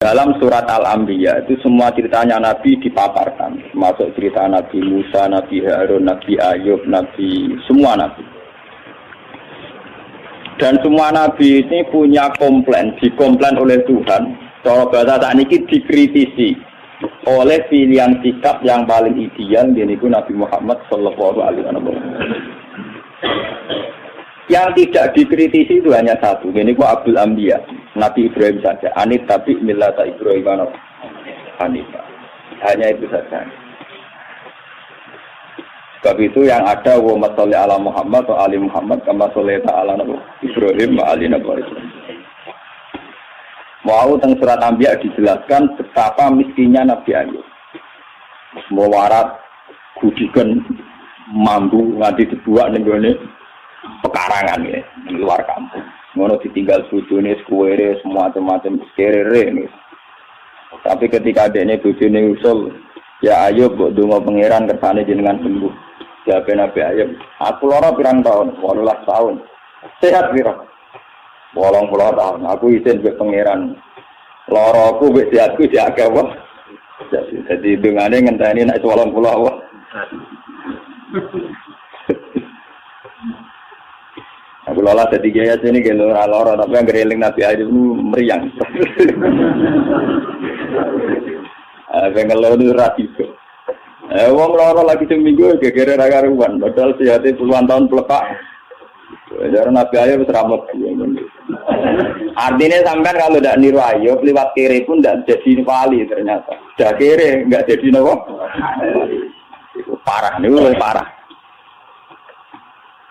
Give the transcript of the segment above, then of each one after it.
Dalam surat Al-Anbiya itu semua ceritanya Nabi dipaparkan, termasuk cerita Nabi Musa, Nabi Harun, Nabi Ayub, Nabi semua Nabi. Dan semua Nabi ini punya komplain, dikomplain oleh Tuhan. Cara bahasa saat ini dikritisi oleh pilihan sikap yang paling ideal, yaitu Nabi Muhammad Sallallahu Alaihi Wasallam. Yang tidak dikritisi itu hanya satu, yaitu Abdul Anbiya, Nabi Ibrahim saja. Anit tapi millata Ibrahim Hanifah. Hanya itu saja. Sebab itu yang ada wa masalli ala Muhammad wa ali Muhammad kama shallaita ala Ibrahim wa ali Ibrahim. Mau teng surat Anbiya dijelaskan betapa miskinnya Nabi Ayub. Mewarat gudikan mambu nganti dibuat ning gone pekarangan ya, di luar kampung. Ngono ditinggal bojone sekuwere semua macam-macam kerere nih. Tapi ketika adeknya bojone usul, ya Ayub mbok donga pangeran kersane jenengan sembuh. Jawab Nabi Ayub, aku lara pirang tahun, 18 tahun. Sehat pira? 80 tahun. Aku izin mbek pangeran. Lara aku mbek sehatku diake wae. Jadi dungane ngenteni nek 80 wae. Aku lola jadi gaya sini gitu lora tapi yang gereling Nabi Ayub itu meriang. Pengelola itu rasiko. Wong lora lagi seminggu gegere ragaruan, padahal sehatnya puluhan tahun pelepak. Jadi Nabi Ayub seramat. Artinya sampean kalau tidak niru Ayub lewat kiri pun tidak jadi wali ternyata. Dah kiri nggak jadi nopo. Parah nih, parah.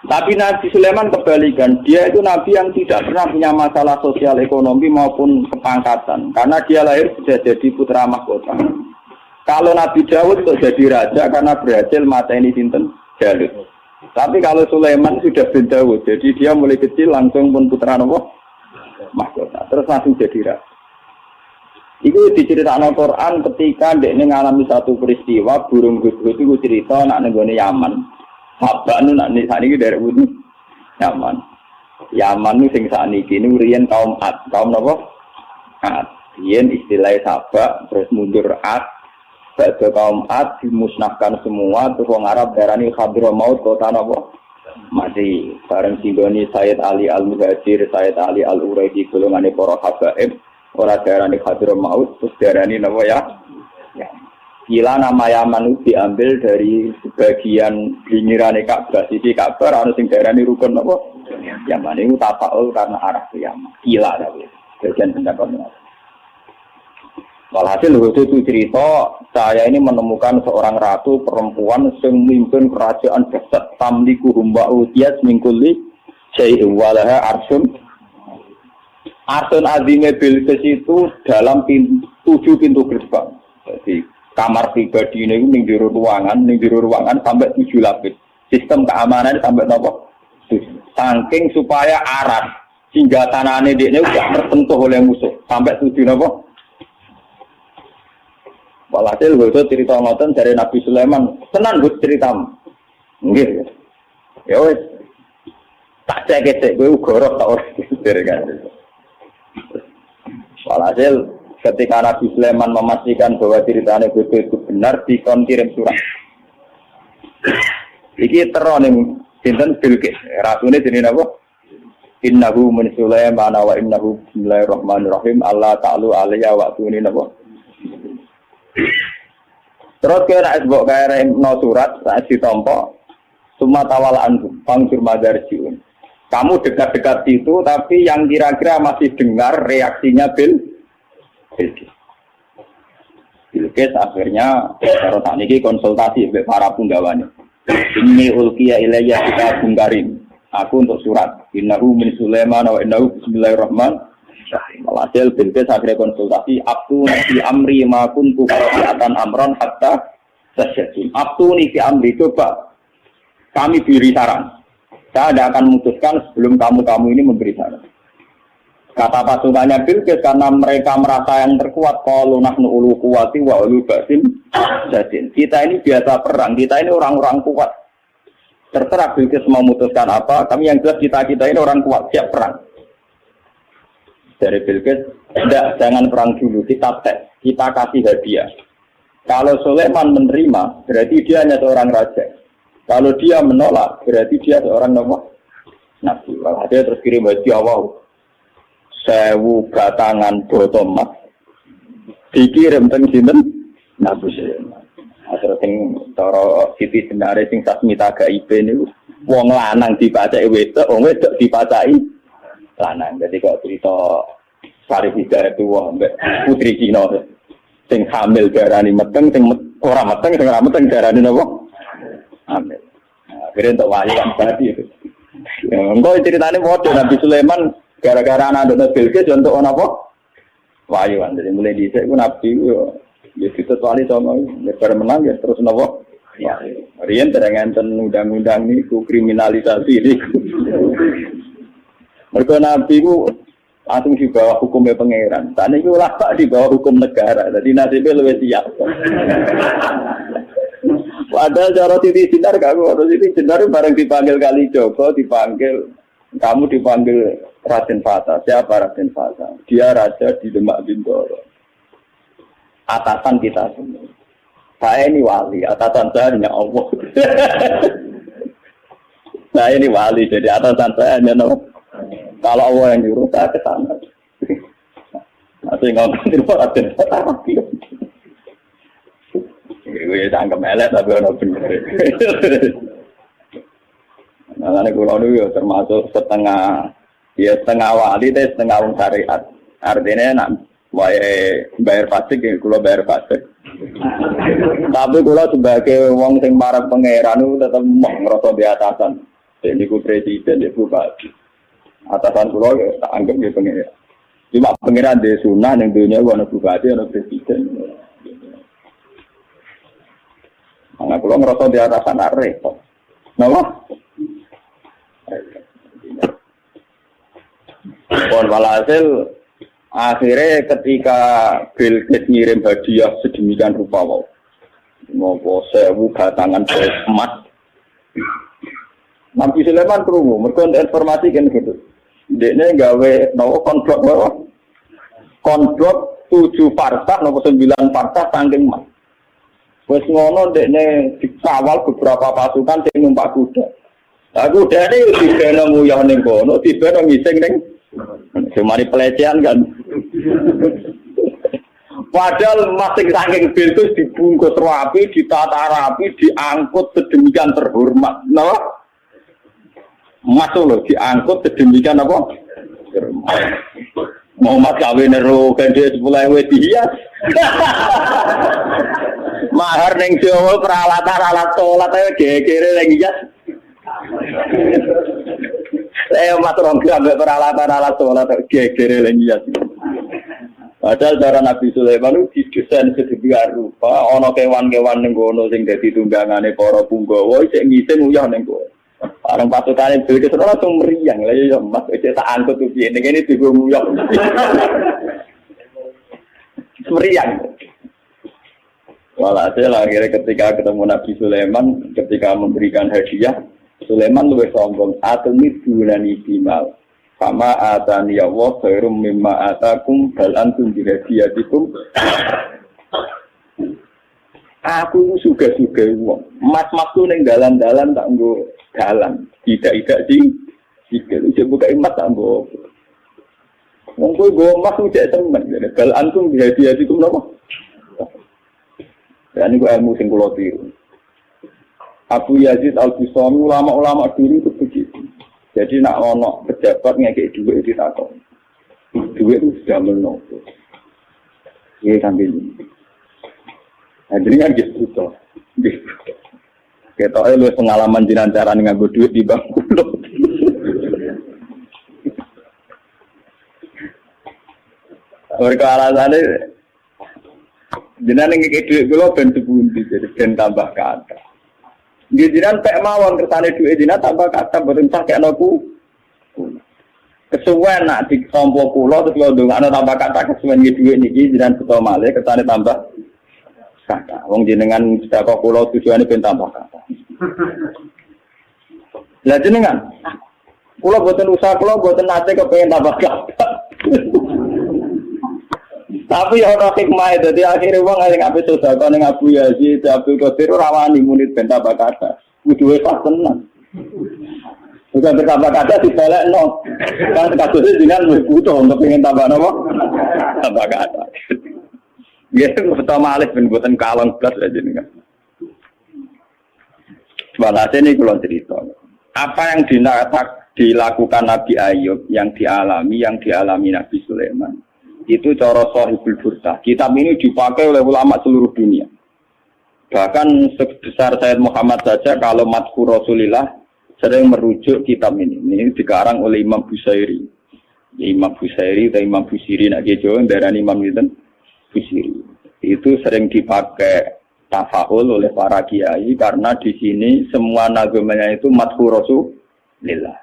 Tapi Nabi Sulaiman kebalikan, dia itu Nabi yang tidak pernah punya masalah sosial ekonomi maupun kepangkatan, karena dia lahir sudah jadi putra mahkota. Kalau Nabi Daud itu jadi raja karena berhasil mateni sinten Jalut. Tapi kalau Sulaiman sudah bin Daud, jadi dia mulai kecil langsung pun putra mahkota, terus langsung jadi raja. Itu diceritakan Al-Quran ketika dia mengalami satu peristiwa burung gudut itu cerita nak nenggone Yaman. Apa nu nak nih saat ini dari Wudhu Yaman. Yaman nu sing saat ini riyen kaum Ad, kaum apa? Ad. Riyen istilahnya Sabak, terus mundur Ad. Pada kaum Ad dimusnahkan semua, terus orang Arab darani Hadramaut kota apa? Mati. Bareng Sindoni Sayyid Ali Al-Muhajir, Sayyid Ali Al-Uraidi golongane para habaib, ora darani Hadramaut, terus darani apa ya? Ya. Gila nama Yaman itu diambil dari sebagian pinggiran Ka'bah, sisi Ka'bah, ada sing darani rukun apa? Yaman itu tafaul karena arah ke Yaman. Gila tapi bagian pendapatnya. Walhasil itu cerita, saya ini menemukan seorang ratu perempuan yang memimpin kerajaan besar tamliku humba'u tiyas mingkuli syai'in walaha arsun. Arsun azime Bilqis itu dalam 7 pintu gerbang. Jadi kamar pribadi ini ning jero ruangan sampai 7 lapis. Sistem keamanan sampai nopo? Saking supaya arat hingga tanahane dekne udah tersentuh oleh musuh sampai 7 nopo? Walhasil itu cerita ngoten dari Nabi Sulaiman, tenan Gus ceritamu. Nggih. Ya wis. Tak cek-cek kowe ugoro tak ora kan. Walhasil ketika Nabi Sulaiman memastikan bahwa ceritanya itu benar, dikon kirim surat. Iki teron yang sinten Bilqis. Rasune jenenge apa? Innahu min Sulaiman wa innahu bismillahirrahmanirrahim. Allah ta'ala alayya wa tuni napa. Terus kira esbok kaya no surat saat ditompo summa tawalaan pangkur madarjiun. Kamu dekat-dekat situ tapi yang kira-kira masih dengar reaksinya Bilqis akhirnya kalau saat ini konsultasi dengan para punggawane. Ini ulkiya ilayya kita bungkarin. Aku untuk surat. Innahu min Sulaiman wa innahu bismillahirrahmanirrahim. Walhasil Bilqis akhirnya konsultasi. Abtuni fi amri ma kuntu qati'atan amran hatta tasyadun. Abtuni fi amri, coba kami beri saran. Saya tidak akan memutuskan sebelum kamu ini memberi saran. Kata pasukannya Bilqis karena mereka merasa yang terkuat. Qalu nahnu ulu quwwati wa ulu ba'sin jadin. Kita ini biasa perang, kita ini orang-orang kuat. Terserah Bilqis memutuskan apa, kami yang jelas kita ini orang kuat, siap perang. Dari Bill Gates, tidak, jangan perang dulu, kita tes, kita kasih hadiah. Kalau Sulaiman menerima, berarti dia hanya seorang raja. Kalau dia menolak, berarti dia seorang nabi. Dia terus kirim hadiah, wow, 1000 batangan botol emas dikirim teng sinten Nabi Sulaiman. Terus sing cara Siti Jenare sing Sasmita Gaib niku wong lanang dipacaki wedok, wong wedok dipacaki lanang. Jadi kok cerita Sarifida itu wong putri Cina sing hamil darani meteng, sing ora meteng, sing ora meteng darani napa? Hamil. Akhirnya untuk wahyu kan tadi itu. Engko ceritane model Nabi Sulaiman gara-gara anak Nabi Bilqis untuk apa? Wahyu kan. Jadi mulai dhisik ku Nabi ya ditetuali sama lebar menang ya terus napa? Ya. Riyen terang enten undang-undang niku kriminalisasi niku. Mergo Nabi ku langsung di bawah hukumnya pangeran. Tadi itu ulama di bawah hukum negara. Jadi nasibnya lebih siap. Padahal cara Siti Jenar gak harus Siti Jenar bareng dipanggil Kali Joko, dipanggil kamu dipanggil Raden Fata. Siapa Raden Fata? Dia raja di Demak Bintoro. Atasan kita semua. Saya ini wali, atasan saya hanya Allah. Saya ini wali, jadi atasan saya hanya Allah. Kalau Allah yang nyuruh saya ke sana. Atau yang ngomongin Raden Fata rapi. Gue tangkap elek tapi orang bener. Nah, ini kalau dulu termasuk setengah wali, setengah wong syariat. Artinya nak bayar pajak, kalau bayar pajak. Tapi kalau sebagai wong sing marah pangeran itu tetap ngerasa di atasan. Jadi ku presiden, jadi bupati. Atasan kalau tak anggap dia pangeran. Cuma pangeran di sunnah yang dunia ada bupati, ada presiden. Nah, kalau ngerasa di atasan repot. Kenapa? Walhasil akhirnya ketika Bill Gates ngirim hadiah sedemikian rupa mau 1000 batangan emas. Nabi Sulaiman krungu, mergo informasi kan gitu. Dekne gawe nopo kontrok bawa. Kontrok 7 partak nopo 9 partak saking emas. Wes ngono dekne dikawal beberapa pasukan sing numpak kuda. Lah kudane yo dibeno nguyah ning kono, dibeno ngising ning semari pelecehan kan. Padahal masing saking Bilqis dibungkus rapi, ditata rapi, diangkut sedemikian terhormat. Napa? Masuk lho diangkut sedemikian apa? Mau mas kawin ero gandhe 10.000 dihias. Mahar ning Jawa peralatan alat salat ae gegere ning hias. Saya matur ambek peralatan alat salat gegere ning hias. Padahal cara Nabi Sulaiman itu didesain sedemikian rupa, ana kewan-kewan ning kono sing dadi tunggangane para punggawa isih ngising uyah ning kono. Barang pasutane Bilqis ora langsung meriang. Lah ya Mas iki tak angkut piye ning kene diguyok. Meriang. Walhasil akhirnya ketika ketemu Nabi Sulaiman, ketika memberikan hadiah, Sulaiman lebih sombong. Atumi bulani bimal. Sama atani Allah khairum mimma atakum bal antum bihadiyatikum. Aku suga-suga wong. Mas-masku ning dalan-dalan tak nggo dalan. Tidak sih. Sikil iso buka emas tak nggo. Wong kowe nggo emas cek temen. Bal antum bihadiyatikum napa? Ya ini ilmu sing kula tiru. Abu Yazid Al-Bustami ulama-ulama dulu itu begitu. Jadi nak ono pejabat ngekek duit ditakon. Duit itu sudah menopo. Iya kan ini. Nah, jadi kan gitu toh. Kita lu pengalaman jinan cara nganggo duit di bangku lo. Mereka alasannya jinan ngekek duit kula ben sepundi jadi ben tambah kata. Jinan pek mawon kersane duit jinan tambah kata boten sakekno ku. Kesuwen nak ditompo kula terus kula ndongakno tambah kata kesuwen duit niki jinan beto malih kersane tambah kata. Wong jenengan sedekah kula tujuane ben tambah kata. Lah jenengan kula boten usaha kula boten nate kepengin tambah kata. Tapi ya ora hikmah dadi akhire wong sing ape sedekah ning Abu Yazid, Abdul Qadir rawani munit ben tambah kata. Kudu pas tenan. Bukan bertambah kata dibalekno. Kan kasusnya dengan butuh untuk pengen tambah napa? Tambah kata. Ya, pertama alih ben boten kalong blas aja nih kan. Walhasil ini kalau cerita. Apa yang dilakukan Nabi Ayub, yang dialami Nabi Sulaiman. Itu cara Shahibul Burdah. Kitab ini dipakai oleh ulama seluruh dunia. Bahkan sebesar Sayyid Muhammad saja kalau Madhur Rasulillah sering merujuk kitab ini. Ini dikarang oleh Imam Busairi. Imam Busairi atau Imam Busiri nak Jawa darani Imam itu Busiri. Itu sering dipakai tafaul oleh para kiai karena di sini semua nagamanya itu Madhur Rasulillah.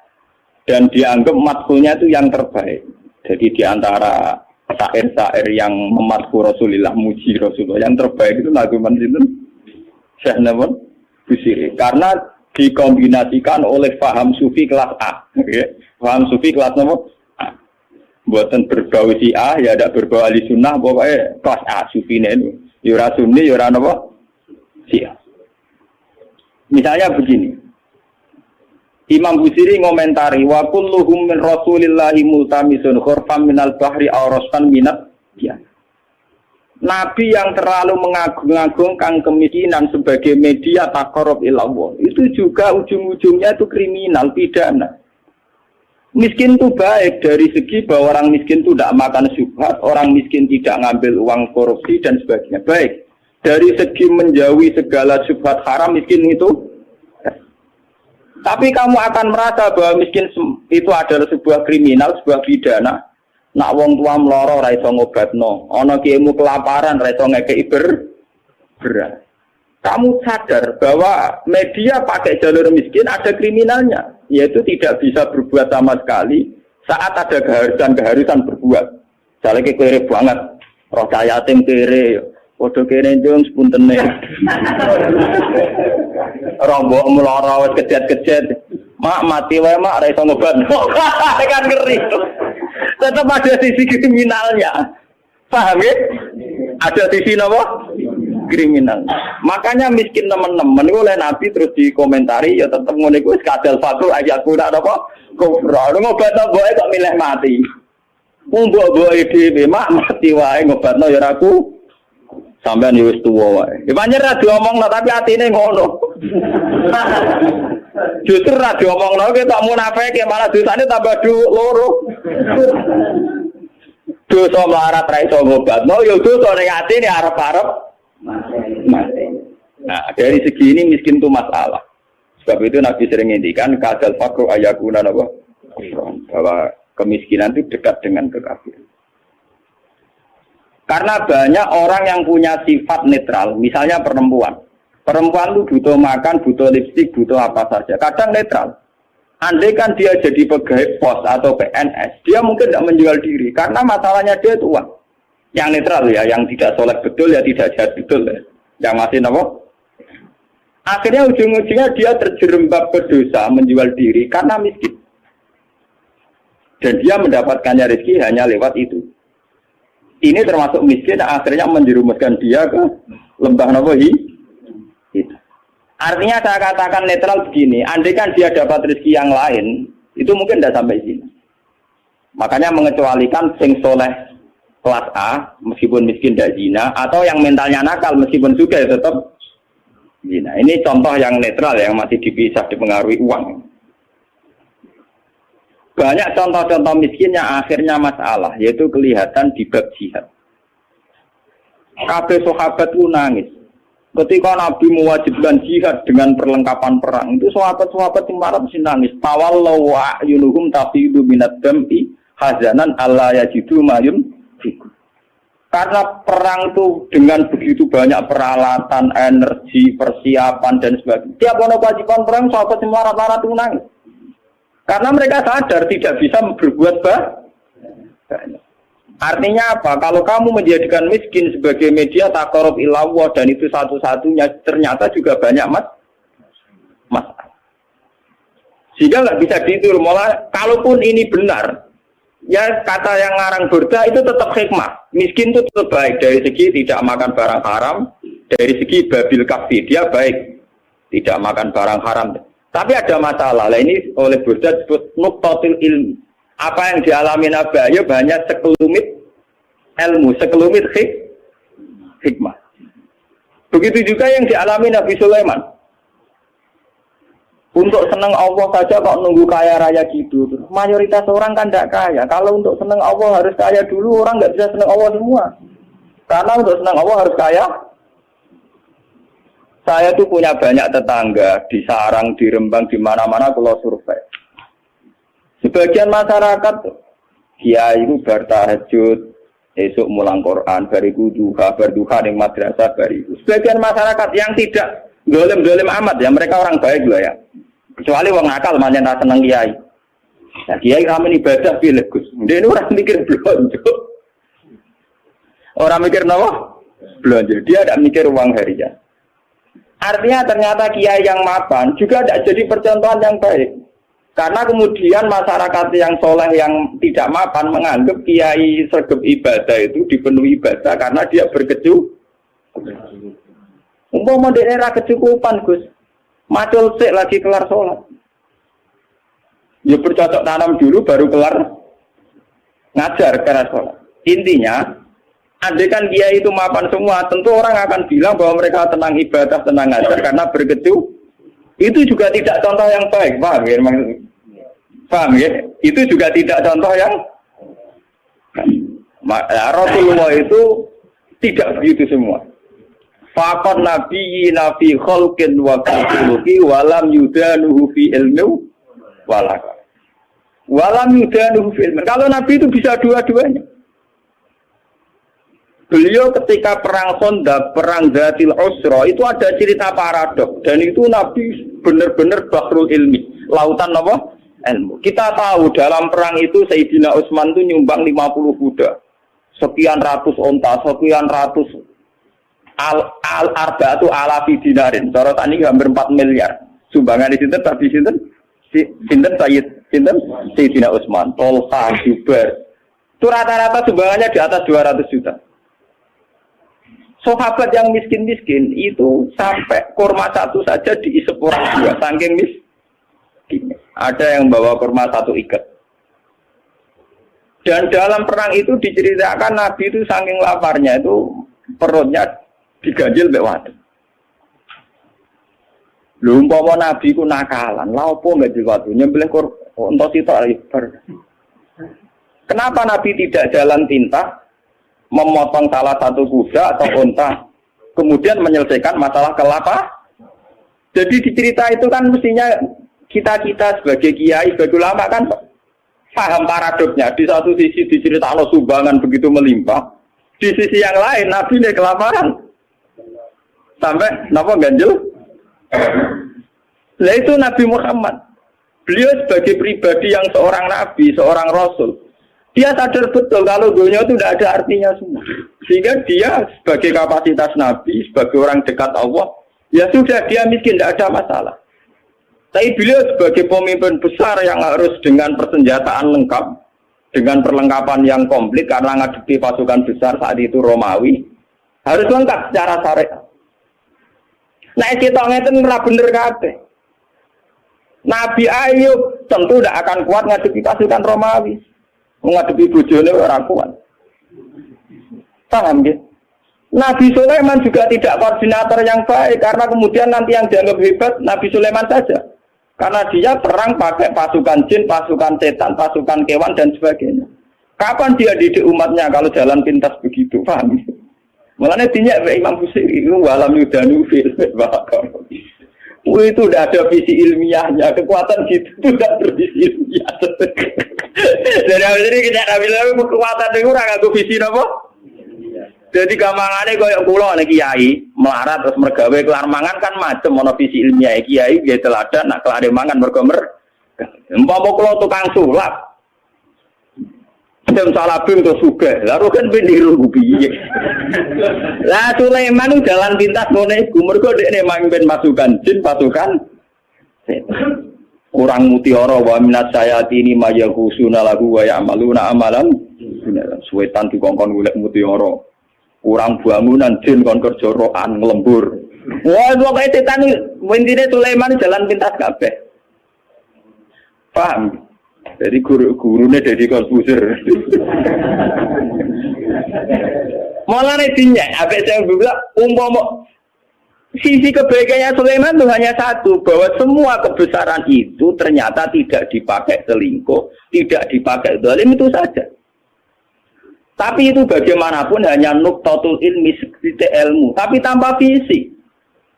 Dan dianggap madhurnya itu yang terbaik. Jadi di antara syair-syair yang memadhur Rasulillah, muji Rasulullah, yang terbaik itu naguman itu Syekh Nawawi Busiri. Karena dikombinasikan oleh paham sufi kelas A. Okay? Paham sufi kelas nomor A. Buatan berbau si A, ya ada berbau ahli sunnah, pokoknya kelas A sufi ini. Yura sunni, yura apa? Si A. Misalnya begini. Imam Busiri ngomentari wa kulluhum min Rasulillahi multamisun khurfam minal bahri awraskan minat ya. Nabi yang terlalu mengagung-agungkan kemiskinan sebagai media taqarrub ilallah itu juga ujung-ujungnya itu kriminal, pidana. Miskin itu baik dari segi bahwa orang miskin itu tidak makan syubhat, orang miskin tidak ngambil uang korupsi dan sebagainya. Baik. Dari segi menjauhi segala syubhat haram miskin itu. Tapi kamu akan merasa bahwa miskin itu adalah sebuah kriminal, sebuah pidana. Nak wong tua mloro ra iso ngobatno, ana kiaimu kelaparan ra iso ngekeki beras. Kamu sadar bahwa media pakai jalur miskin ada kriminalnya, yaitu tidak bisa berbuat sama sekali saat ada keharusan berbuat. Misalnya kere banget, roh yatim kere, padha kene njung sepuntene. Rombok meloro wis kejet-kejet. Mak mati wae mak ora iso ngobatno. Kan ngeri. Tetap ada sisi kriminalnya. Paham ya? Ada sisi apa? Kriminal. Makanya miskin teman-teman oleh Nabi terus dikomentari ya tetap ngene iku wis kadal fakul ayatku ndak apa? Kufra. Ngobatno boe kok milih mati. Wong mbok-mboke dhewe mak mati wae ngobatno ya ora aku. Sampeyan wis tuwa wae. Ya pancen ra diomongno tapi atine ngono. Justru ra diomongno ki tak munafike malah dosane tambah loro. Dosa melarat ra iso ngobatno ya dosa ning atine arep-arep mati. Nah, dari segi ini miskin itu masalah. Sebab itu Nabi sering ngendikan kadal faqru ayakuna apa? Bahwa kemiskinan itu dekat dengan kekafiran. Karena banyak orang yang punya sifat netral, misalnya perempuan. Perempuan itu butuh makan, butuh lipstik, butuh apa saja. Kadang netral. Andai kan dia jadi pegawai pos atau PNS, dia mungkin tidak menjual diri. Karena masalahnya dia itu uang. Yang netral ya, yang tidak soleh betul ya, tidak jahat betul ya. Yang masih apa? Akhirnya ujung-ujungnya dia terjerembab ke dosa, menjual diri karena miskin. Dan dia mendapatkannya rezeki hanya lewat itu. Ini termasuk miskin akhirnya menjerumuskan dia ke lembah nawahi. Itu. Artinya saya katakan netral begini, andai kan dia dapat rezeki yang lain, itu mungkin tidak sampai sini. Makanya mengecualikan sing soleh kelas A, meskipun miskin tidak zina, atau yang mentalnya nakal meskipun juga ya tetap zina. Ini contoh yang netral yang masih dipisah dipengaruhi uang. Banyak contoh-contoh miskin yang akhirnya masalah, yaitu kelihatan di bab jihad. Kabeh sahabat itu nangis. Ketika Nabi mewajibkan jihad dengan perlengkapan perang, itu sahabat-sahabat yang marah mesti nangis. Tawallahu a'yunuhum tafidu minad dam'i hazanan alla yajidu mayun fikum. Karena perang itu dengan begitu banyak peralatan, energi, persiapan dan sebagainya. Tiap ono kewajiban perang, sahabat yang marah-marah itu nangis. Karena mereka sadar tidak bisa berbuat banyak. Artinya apa? Kalau kamu menjadikan miskin sebagai media taqarrub ilallah dan itu satu-satunya, ternyata juga banyak masalah. Sehingga nggak bisa ditur. Malah kalaupun ini benar, Ya kata yang ngarang Burda itu tetap hikmah. Miskin itu tetap baik dari segi tidak makan barang haram, dari segi babil kafi dia baik, tidak makan barang haram. Tapi ada masalah. Lah ini oleh Burda disebut nuqtatil ilmi. Apa yang dialami Nabi Ayub hanya sekelumit ilmu, sekelumit hikmah. Begitu juga yang dialami Nabi Sulaiman. Untuk senang Allah saja kok nunggu kaya raya gitu. Mayoritas orang kan tidak kaya. Kalau untuk senang Allah harus kaya dulu, orang nggak bisa senang Allah semua. Karena untuk senang Allah harus kaya. Saya tuh punya banyak tetangga di Sarang, di Rembang, di mana-mana kalau survei. Sebagian masyarakat, kiai itu bertahajud, esok mulang Quran, bariku duha, berduha di madrasah, bariku. Sebagian masyarakat yang tidak dolim-dolim amat ya, mereka orang baik loh ya. Kecuali wong nakal manjen ra seneng kiai. Nah, kiai ramen ibadah pilih Gus. Ndek ora mikir blonjo. Orang mikir napa? Blonjo. Dia tidak mikir uang harian. Artinya ternyata kiai yang mapan juga tidak jadi percontohan yang baik. Karena kemudian masyarakat yang soleh yang tidak mapan menganggap kiai sergap ibadah itu dipenuhi ibadah karena dia berkecukupan. Umpama daerah kecukupan Gus. Macul sik lagi kelar sholat. Ya bercocok tanam dulu baru kelar ngajar kelar sholat. Intinya, andai kan dia itu mapan semua, tentu orang akan bilang bahwa mereka tenang ibadah, tenang ngajar karena berkecu. Itu juga tidak contoh yang baik, paham ya? Paham ya? Itu juga tidak contoh yang Rasulullah itu tidak begitu semua. Faqad nabiyina fi khalqin wa khuluqi walam yudanuhu fi ilmi walaka. Walam yudanuhu fi ilmi. Kalau Nabi itu bisa dua-duanya. Beliau ketika perang Khandaq, perang Dzatil Usra itu ada cerita paradok dan itu Nabi benar-benar bahrul ilmi, lautan apa? Ilmu. Kita tahu dalam perang itu Sayyidina Utsman itu nyumbang 50 kuda. Sekian ratus onta, sekian ratus al-arba'atu alafi dinarin. Cara tani hampir 4 miliar. Sumbangan di sinten tapi sinten Sayyidina Utsman, Tolha, Jubair. Itu rata-rata sumbangannya di atas 200 juta. Sahabat yang miskin-miskin itu sampai kurma satu saja diisep orang dua, saking miskin. Ada yang bawa kurma satu ikat. Dan dalam perang itu diceritakan Nabi itu saking laparnya itu perutnya diganjil mbek wadon. Lho umpama Nabi ku nakalan, lha opo ganjil wadon nyembelih unta sitok ribar. Kenapa Nabi tidak jalan tinta memotong salah satu kuda atau unta kemudian menyelesaikan masalah kelapa? Jadi dicerita itu kan mestinya kita sebagai kiai, sebagai ulama kan paham paradoknya. Di satu sisi diceritakan sumbangan begitu melimpah, di sisi yang lain Nabi ini kelaparan. Sampai napa ganjel? Nah itu Nabi Muhammad. Beliau sebagai pribadi yang seorang nabi, seorang rasul, dia sadar betul kalau dunia itu tidak ada artinya semua. Sehingga dia sebagai kapasitas nabi, sebagai orang dekat Allah, ya sudah dia miskin, tidak ada masalah. Tapi beliau sebagai pemimpin besar yang harus dengan persenjataan lengkap, dengan perlengkapan yang komplit karena ngadepi pasukan besar saat itu Romawi, harus lengkap secara syariat. Nah, kita ngeten ora bener kabeh. Nabi Ayub tentu tidak akan kuat ngadepi pasukan Romawi. Ngadepi bojone ora kuat. Paham ya? Nabi Sulaiman juga tidak koordinator yang baik karena kemudian nanti yang dianggap hebat Nabi Sulaiman saja. Karena dia perang pakai pasukan jin, pasukan setan, pasukan kewan dan sebagainya. Kapan dia didik umatnya kalau jalan pintas begitu? Paham ya? Mulanya dinyak Imam Busiri itu walam yudanu fil bakar. Itu udah ada visi ilmiahnya, kekuatan gitu itu udah bervisi ilmiah. Dari awal ini kita bilang kekuatan itu orang aku visi apa? Jadi gampangane koyo kula nek kiai melarat terus mergawe kelar mangan kan macem ana visi ilmiah kiai nggih teladan nak kelar mangan mergo umpama kula tukang sulap jam salabim terus sugih. Lah kan pendiru piye. Lah Sulaiman itu jalan pintas ngene iku mergo dekne mamimpin pasukan jin, pasukan setan. Orang mutiara wa minat sayatini mayaghusuna lahu wa ya'maluna amalan suwetan dikongkon golek mutiara. Orang bangunan jin kon kerja rokan nglembur. Wah, pokoke setan intine Sulaiman jalan pintas kabeh. Paham? Jadi gurune Deddy Corbuzier. Mulane dinyak, apik saya bilang umpama sisi kebaikannya Sulaiman itu hanya satu, bahwa semua kebesaran itu ternyata tidak dipakai selingkuh, tidak dipakai zalim, itu saja. Tapi itu bagaimanapun hanya nuktatul ilmi, sedikit ilmu, tapi tanpa visi.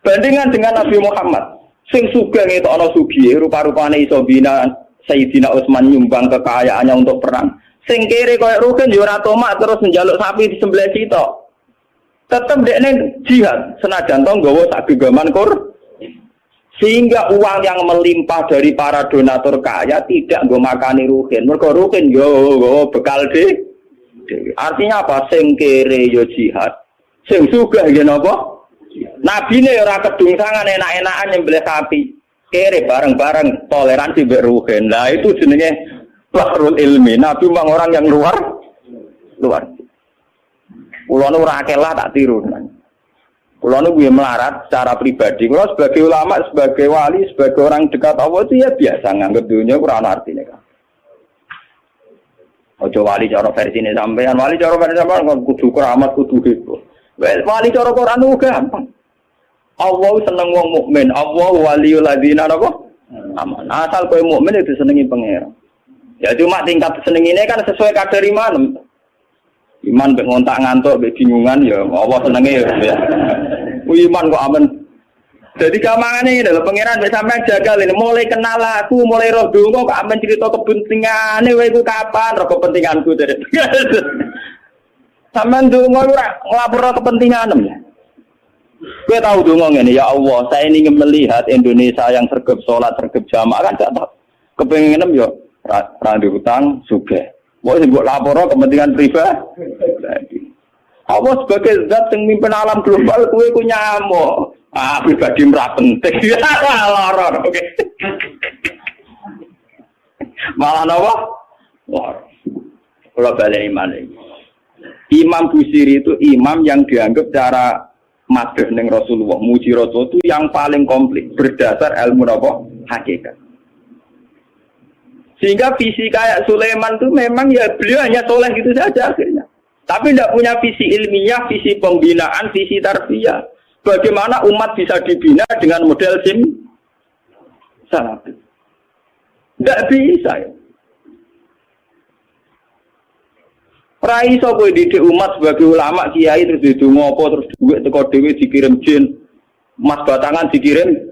Bandingan dengan Nabi Muhammad, sing sugeng itu ana sugih, rupa-rupane iso bina Sayyidina Utsman nyumbang kekayaannya untuk perang. Sing kere koyo Rukin yo ora tomak terus njaluk sapi di sebelah sitok. Tetap dekne jihad senajan to nggawa sak gegaman sehingga uang yang melimpah dari para donatur kaya tidak nggo makani Rukin. Mergo Rukin yo bekal dhewe. Artinya apa? Sing kere yo jihad, sing sugih yen apa? Nabine ora kedungsangan enak-enakan nyembelih sapi. Kere bareng-bareng toleransi mbek Rukin. Nah itu jenenge Bahrul Ilmi. Nabi memang orang yang luar. Kulo nu ora akeh lah tak tiru. Kulo nu gue melarat secara pribadi. Kulo sebagai ulama, sebagai wali, sebagai orang dekat Allah itu ya biasa nganggep dunia ora ana artine kan. Ojo wali cara versine sampean, wali cara versine sampean kudu keramat, kudu hebat. Wali cara Quran itu gampang. Allah seneng wong mukmin, Allah waliyul ladzina apa? Aman. Asal kowe mukmin itu senengi pangeran. Ya cuma tingkat senengine kan sesuai kadar iman. Iman mbek ngontak ngantuk mbek bingungan ya Allah senenge ya. Iman kok aman. Jadi gamangane ngene lho pangeran mbek sampean jagal ini mulai kenal aku, mulai roh donga kok amen cerita kepentingane kowe iku kapan roh kepentinganku dari. Sampean donga ora nglapor kepentinganem ya. Kowe tahu donga ngene ya Allah, saya ingin melihat Indonesia yang sergap salat, sergap jamaah kan gak tahu. Kepenginem yo ra utang sugih. Mau sebut lapor kepentingan pribadi. Allah sebagai zat yang mimpin alam global, kue ku nyamuk. Pribadi merah penting. Loror, oke. Malah apa? Loror. Kalau balik iman ini. Imam Busiri itu imam yang dianggap cara madhah ning Rasulullah, muji Rasul itu yang paling komplit berdasar ilmu apa? Hakikat. Sehingga visi kayak Sulaiman itu memang ya beliau hanya soleh gitu saja akhirnya. Tapi tidak punya visi ilmiah, visi pembinaan, visi tarbiyah. Bagaimana umat bisa dibina dengan model salafi. Tidak bisa ya. Rai iso kowe didik umat sebagai ulama kiai terus didonga apa terus duit teko dhewe dikirim jin. Mas batangan dikirim.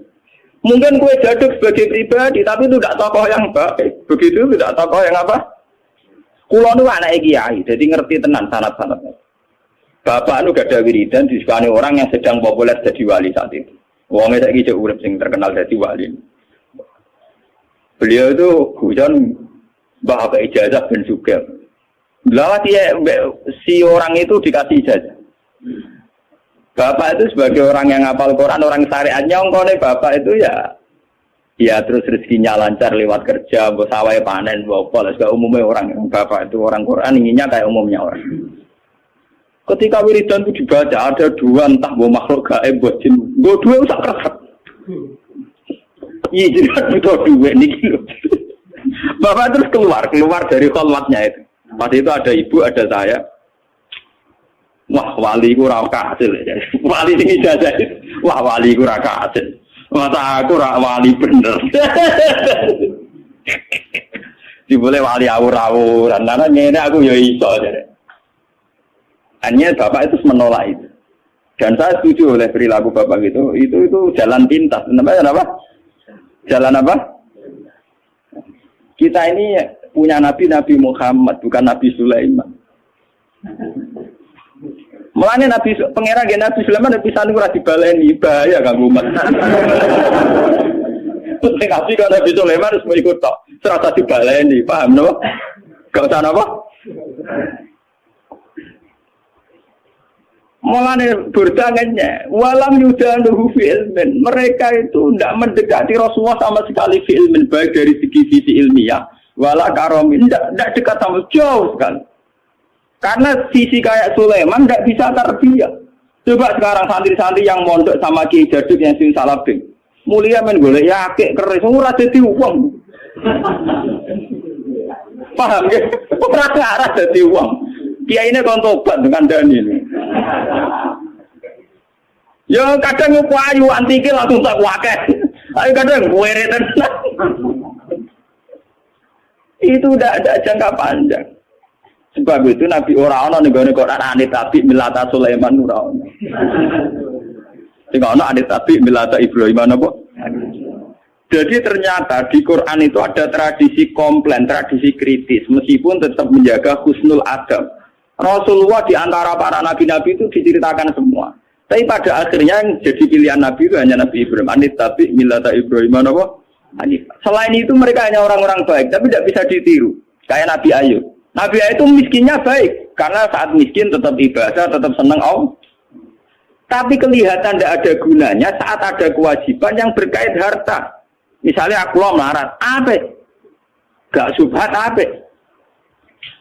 Mungkin kue jaduk sebagai pribadi, tapi itu tidak tokoh yang baik. Begitu tidak tokoh yang apa? Kulo nu anak kiai, jadi ngerti tenan sanad-sanadnya. Bapak nu gak ada wiridan disukani orang yang sedang populer jadi wali saat itu. Wongnya saya kira urip sing terkenal jadi wali. Beliau itu hujan bahwa ijazah dan juga. Lalu si orang itu dikasih ijazah. Bapak itu sebagai orang yang hafal Quran, orang syariatnya, ongkone bapak itu ya terus rezekinya lancar lewat kerja, sawah panen, bopol, segala umumnya orang yang bapak itu orang Quran inginnya kayak umumnya orang. Ketika wiridan itu dibaca ada dua entah buat makhluk gaib buat jin, buat dua usah keras. Iya jadi kan butuh dua nih gitu. Bapak terus keluar dari kholwatnya itu. Pas itu ada ibu, ada saya. Wah wali ku ora kasil ya. Wali sing ijazah. Wah wali ku ora kasil. Masa aku ora wali bener. Dibole wali awur-awuran. Karena ngene aku ya iso jare. Hanya bapak itu menolak itu. Dan saya setuju oleh perilaku bapak itu jalan pintas. Namanya apa? Jalan apa? Kita ini punya Nabi Muhammad, bukan Nabi Sulaiman. Mulanya Nabi pangeran gen Nabi Sulaiman Nabi Sanu ora dibaleni bahaya kanggo umat. Nabi kalau Nabi Sulaiman harus ikut tok. Serasa dibaleni, paham no? Gak usah apa? Mulane berdangannya, walam yudanuhu fi ilmin. Mereka itu tidak mendekati Rasulullah sama sekali fi ilmin, baik dari segi visi ilmiah, wala karomin, tidak dekat sama jauh sekali. Karena sisi kayak Sulaiman tidak bisa tarbiyah. Coba sekarang santri-santri yang mondok sama Kiai Jaduk yang sing salabing, mulia men golek yakik keris, ora dadi wong. Paham ya? Ora arah dadi wong. Kiai ini kon tobat dengan Dani ini. Ya kadang ngupayu antike langsung tak wakeh. Ayo kadang kuwere tenan. Itu udah ada jangka panjang. Sebab itu Nabi ora ana ning gone Quran anit tapi milata Sulaiman ora ana. Sing ana anit tapi milata Ibrahim apa? Jadi ternyata di Quran itu ada tradisi komplain, tradisi kritis meskipun tetap menjaga husnul adab. Rasulullah di antara para nabi-nabi itu diceritakan semua. Tapi pada akhirnya yang jadi pilihan Nabi itu hanya Nabi Ibrahim. Anit tapi milata Ibrahim apa? Anit. Selain itu mereka hanya orang-orang baik, tapi tidak bisa ditiru. Kayak Nabi Ayub. Nabi Ayub itu miskinnya baik, karena saat miskin tetap ibadah, tetap senang Allah. Tapi kelihatan tidak ada gunanya saat ada kewajiban yang berkait harta. Misalnya aku melarat, apa? Gak subhat apa?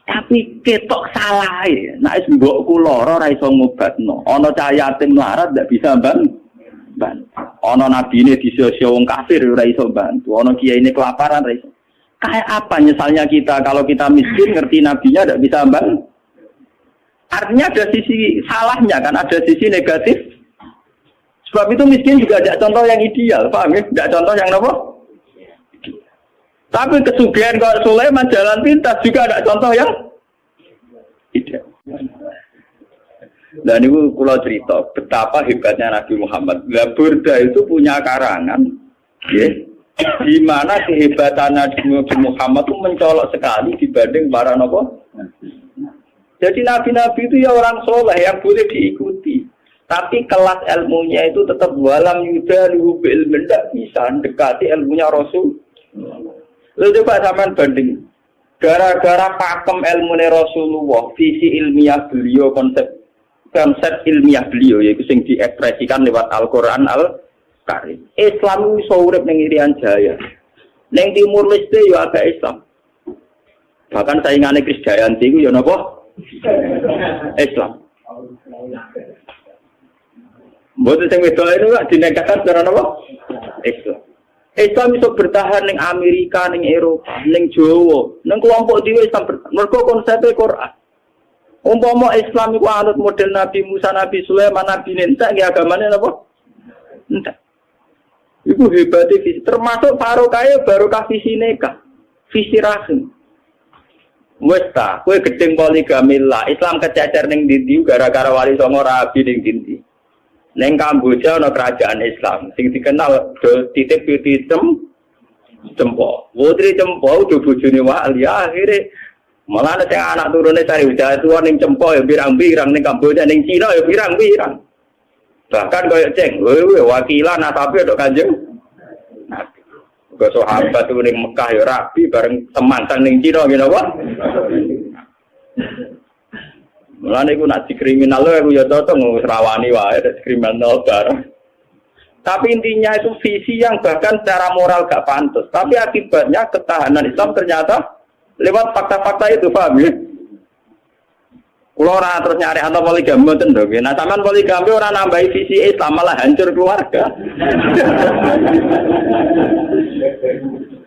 Tapi ketok salah ya. Nek mbokku lara ora iso ngobatno. Ana cah yatim melarat ndak bisa bantu. Ana nabine disio-sio wong kafir ora iso bantu. Ana kiyaine kelaparan ora iso. Kayak apa misalnya kita kalau kita miskin ngerti nabinya ndak bisa bantu. Artinya ada sisi salahnya kan, ada sisi negatif. Sebab itu miskin juga ada contoh yang ideal, paham ya? Tidak contoh yang apa? Tapi kesugihan kalau Sulaiman jalan pintas juga ada contoh yang ideal. Dan itu kalau cerita betapa hebatnya Nabi Muhammad. Burda itu punya karangan, ya, di mana kehebatan Nabi Muhammad itu mencolok sekali dibanding para nabi. Jadi nabi-nabi itu ya orang soleh yang boleh diikuti. Tapi kelas ilmunya itu tetap walam yudalu bil ilmin, tidak bisa mendekati ilmunya Rasul. Lalu coba sampean banding. Gara-gara pakem ilmune Rasulullah, visi ilmiah beliau, konsep ilmiah beliau yaitu sing diekspresikan lewat Al-Qur'an Al-Karim. Islam iso urip ning Irian Jaya. Ning Timur Leste yo agak Islam. Bahkan saingane Krisdayanti iku yo napa? Islam. Mboten sing wedok itu dinegasikan cara napa? Islam. Islam bisa bertahan ning Amerika, ning Eropa, ning Jawa, ning kelompok dhewe Islam bertahan. Mergo konsepnya Quran. Umpama Islam iku anut model Nabi Musa, Nabi Sulaiman, Nabi Ninta, nggih agamane napa? Entek. Iku hebate visi, termasuk barokah barokah visi nikah, visi rahim. Wes ta, kowe gedeng poligami lah, Islam kececer ning ndi gara-gara wali songo rabi ning ndi. Neng Kamboja ana kerajaan Islam sing dikenal titip pitem Cempo. Putri Cempo do bojone wali akhire malah sing anak turune cari tua ning Cempo ya pirang-pirang ning Kamboja ning Cina ya pirang-pirang. Bahkan koyo ceng, wakilan tapi ada Kanjeng Nabi. Kok sahabat tuh ning Mekah ya rabi bareng teman sang ning Cina ngene apa? Mulane iku nak dikriminal aku ya cocok ngrawani wae kriminal bareng. Tapi intinya itu visi yang bahkan secara moral gak pantas. Tapi akibatnya ketahanan Islam ternyata lewat fakta-fakta itu, paham ya? Kulo ora terus nyari antar poligami mboten lho. Nah, sampean poligami ora nambahi visi Islam malah hancur keluarga.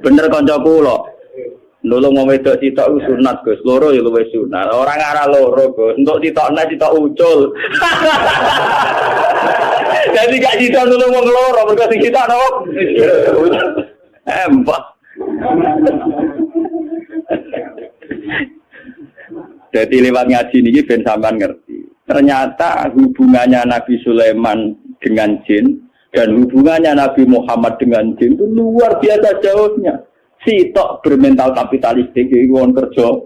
Bener kanca kula. Nulung wong wedok sitok sunat Gus, loro ya luwih sunat. Ora ngara loro Gus, entuk sitokne sitok ucul. Jadi gak sitok nulung wong loro, mergo sing sitok napa? Empah. Jadi lewat ngaji niki ben sampean ngerti. Ternyata hubungannya Nabi Sulaiman dengan jin dan hubungannya Nabi Muhammad dengan jin itu luar biasa jauhnya. Sitok bermental kapitalistik iki wong kerja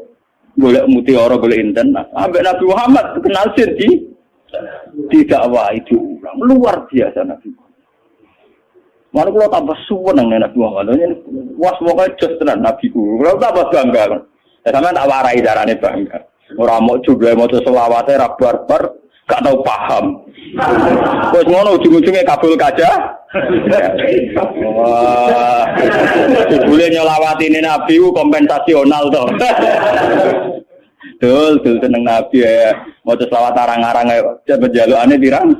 golek mutiara golek inten. Ambek Nabi Muhammad kenal jin di dakwah itu luar biasa Nabi. Malah kalau tambah suweneng Nabi Muhammad. Wah semoga jos tenan Nabi ku. Kalau tambah bangga. Sampeyan tak warai carane bangga. Ora mau jumlah maca selawate ra barbar gak tahu paham. Wes ngono ujung-ujungnya kabul kaja. Wah. Boleh nyolawatine Nabi ku kompensasional to. Dul seneng Nabi ya. Maca selawat arang-arang ae. Jalukane pirang?